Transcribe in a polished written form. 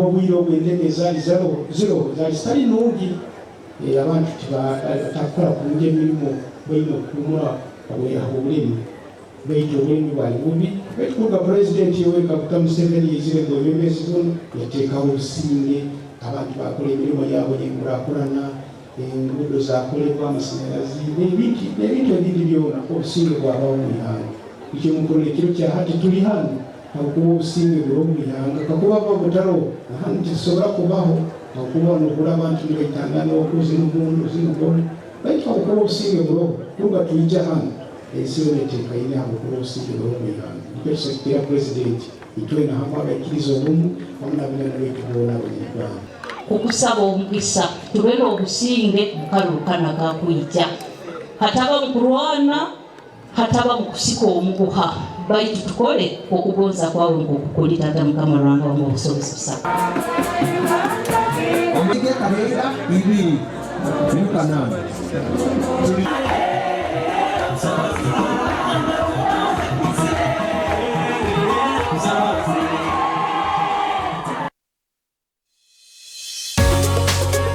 n'obwire obw'endege ezaali zero zaali zitali nnungi, abantu batakola kulungi emirimu balina okukumula obulimi baita obulimi bwali bubi. Betukuga pulezidenti Yoweri Kaguta Museveni yezirego ebyemezi buno yateekawo obusinge, abantu bakola emirimu yaabwe n'enkulaakulana, enguudo zakolebwa, amasanyalazi n'ebintu ebindi byonna. Obusinge bwabawo mu ihanga, ekyo mukulu ekiro kya hati tuli hano akuba obusinge buli omu ihanga kakuba butalo hano tekisobola kubaho akuba nokula abantu nibaitangana okuzi n'omundu zinugona baitu akuba obusinge bulo tuga tuija hano ensi yona eteekaine akuba obusinge bulo mu ihanga. Nikyo tusekitira pulezidenti itwena hamu agaikiriza obumu wamu n'abaganda baitu boona abanyarwanda okusaba omukisa tubeera obusinge mukalukana kakwijja hataba mu kulwana hataba mu kusika omuguha baitu tukole okugonza kwawe ng'okukulira Mukama Ruhanga wamu obusobozi busaba omige kabeera ibiri mukanana